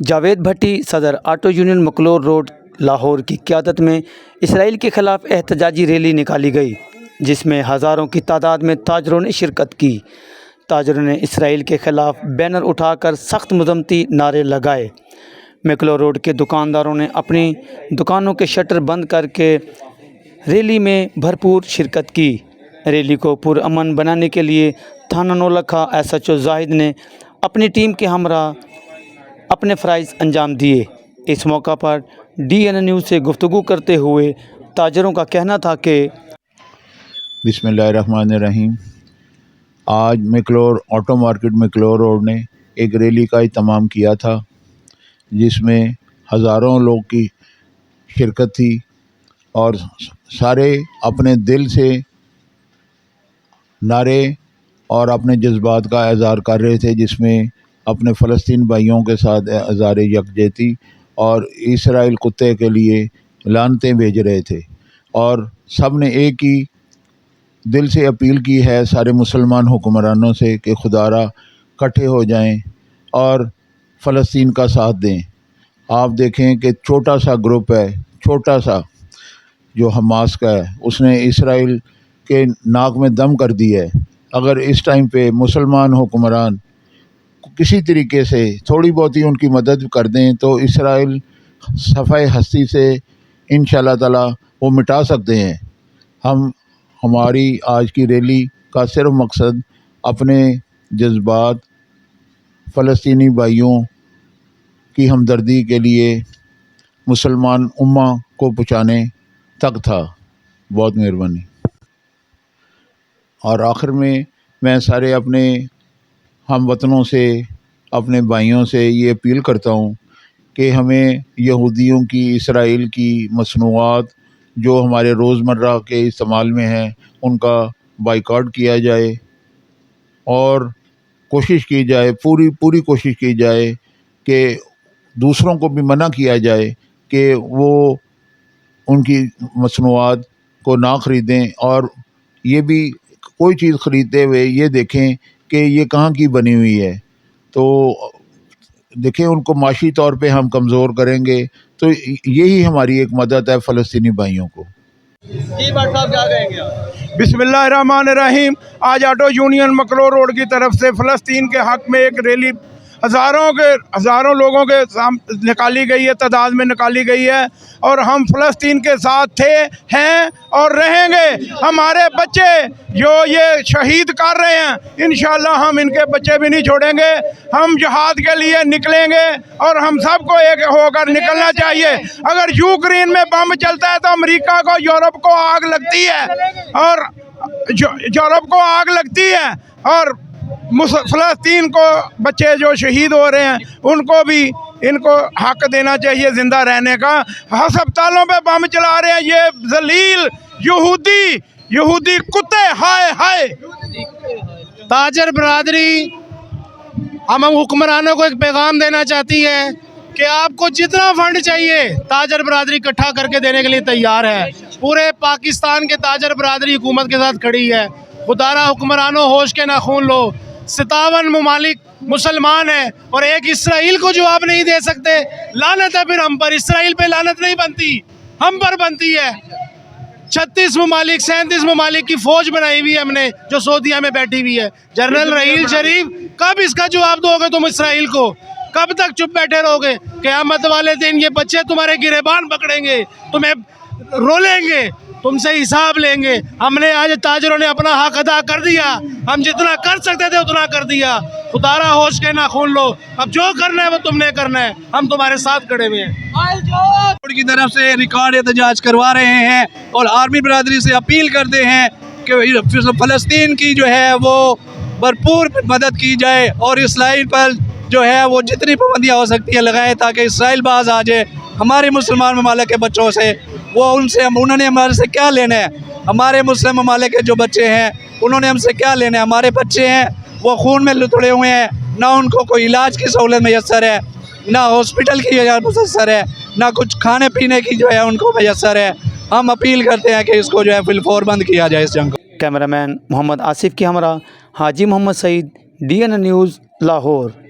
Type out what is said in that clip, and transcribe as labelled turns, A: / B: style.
A: जावेद भट्टी सदर auto union मकलोर road Lahore की क़यादत में इसराइल के ख़िलाफ़ एहतजाजी रैली निकाली गई, जिसमें हज़ारों की तादाद में ताजरों ने शिरकत की। ताजरों ने इसराइल के ख़िलाफ़ बैनर उठाकर सख्त मज़म्मती नारे लगाए। मकलोर रोड के दुकानदारों ने अपनी दुकानों के शटर बंद करके रैली में भरपूर शिरकत की। रैली को पुरअमन बनाने के लिए थाना नौलखा SHO जाहिद ने अपनी टीम के हमरा अपने फ़राइज़ अंजाम दिए। इस मौका पर DN न्यूज़ से गुफ्तगू करते हुए ताजरों का कहना था कि
B: बिस्मिल्लाहिर्रहमानिर्रहीम। आज मकलोर ऑटो मार्केट मकलोर रोड ने एक रैली का एहतमाम किया था, जिसमें हज़ारों लोग की शिरकत थी और सारे अपने दिल से नारे और अपने जज्बात का इज़हार कर रहे थे, जिसमें अपने फ़लस्तीन भाइयों के साथ इज़हार यकजहती और इसराइल कुत्ते के लिए लानतें भेज रहे थे। और सब ने एक ही दिल से अपील की है सारे मुसलमान हुक्मरानों से कि खुदारा इकट्ठे हो जाएं और फ़लस्तीन का साथ दें। आप देखें कि छोटा सा ग्रुप है, छोटा सा, जो हमास का है, उसने इसराइल के नाक में दम कर दिया है। अगर इस टाइम पे मुसलमान हुक्मरान किसी तरीके से थोड़ी बहुत ही उनकी मदद कर दें तो इसराइल सफ़ाए हस्ती से इंशाअल्लाह ताला वो मिटा सकते हैं। हमारी आज की रैली का सिर्फ मकसद अपने जज्बात फ़लस्तीनी भाइयों की हमदर्दी के लिए मुसलमान उम्मा को पहुँचाने तक था। बहुत मेहरबानी। और आखिर में मैं सारे अपने हम वतनों से, अपने भाइयों से ये अपील करता हूँ कि हमें यहूदियों की, इसराइल की मसनूआत जो हमारे रोज़मर्रा के इस्तेमाल में हैं उनका बाइकआउट किया जाए और कोशिश की जाए, पूरी कोशिश की जाए कि दूसरों को भी मना किया जाए कि वो उनकी मसनूआत को ना ख़रीदें और ये भी कोई चीज़ ख़रीदते हुए ये देखें कि ये कहाँ की बनी हुई है। तो देखें, उनको माशी तौर पे हम कमज़ोर करेंगे तो यही हमारी एक मदद है फ़लस्तीनी भाइयों को।
C: जी भाई साहब, क्या कहेंगे आप?
D: बिस्मिल्लाहिर्रहमानिर्रहीम। आज ऑटो यूनियन मकलोर रोड की तरफ से फ़लस्तीन के हक़ में एक रैली हज़ारों लोगों के निकाली गई है, तादाद में निकाली गई है और हम फ़लस्तीन के साथ थे, हैं और रहेंगे। हमारे बच्चे जो ये शहीद कर रहे हैं, इंशाअल्लाह हम इनके बच्चे भी नहीं छोड़ेंगे। हम जिहाद के लिए निकलेंगे और हम सबको एक होकर निकलना चाहिए। अगर यूक्रेन में बम चलता है तो अमेरिका को, यूरोप को आग लगती है और यूरोप को आग लगती है और फ़लस्तीन को बच्चे जो शहीद हो रहे हैं उनको भी इनको हक देना चाहिए ज़िंदा रहने का। अस्पतालों पे बम चला रहे हैं ये जलील यहूदी कुत्ते। हाय हाय।
E: ताजर बरादरी हम हुक्मरानों को एक पैगाम देना चाहती है कि आपको जितना फंड चाहिए ताजर बरादरी इकट्ठा करके देने के लिए तैयार है। पूरे पाकिस्तान के ताजर बरादरी हुकूमत के साथ खड़ी है। खुदारा हुक्मरानों होश के नाखून लो। 57 ममालिक मुसलमान है और एक इसराइल को जवाब नहीं दे सकते। लानत है फिर हम पर। इसराइल पे लानत नहीं बनती, हम पर बनती है। 36 ममालिक 37 ममालिक की फ़ौज बनाई हुई है हमने, जो सऊदीया में बैठी हुई है। जनरल रहील शरीफ, कब इसका जवाब दोगे तुम इसराइल को? कब तक चुप बैठे रहोगे? क़यामत वाले दिन ये बच्चे तुम्हारे गिरेबान पकड़ेंगे, तुम्हें रोलेंगे, तुमसे हिसाब लेंगे। हमने आज ताजरों ने अपना हक अदा कर दिया, हम जितना कर सकते थे उतना कर दिया। खुदारा होश के नाखून लो, अब जो करना है वो तुमने करना है, हम तुम्हारे साथ खड़े हुए हैं।
C: की तरफ से रिकॉर्ड एहतजाज करवा रहे हैं और आर्मी बरादरी से अपील करते हैं कि फ़लस्तीन की जो है वो भरपूर मदद की जाए और इसराइल पर जो है वो जितनी पाबंदियाँ हो सकती है लगाएं, ताकि इसराइल बाज आ जाए हमारे मुसलमान ममालिक के बच्चों से। वो उनसे उन्होंने हमारे से क्या लेना है? हमारे मुस्लिम ममालिक के जो बच्चे हैं उन्होंने हमसे क्या लेना है? हमारे बच्चे हैं वो खून में लुथड़े हुए हैं, ना उनको कोई इलाज की सहूलत मैसर है, ना हॉस्पिटल की मैसर है, ना कुछ खाने पीने की जो है उनको मैसर है। हम अपील करते हैं कि इसको जो है फिलफौर बंद किया जाए इस जंग को।
A: कैमरामैन मोहम्मद आसिफ की हमरा हाजी मोहम्मद सईद, DN न्यूज़, लाहौर।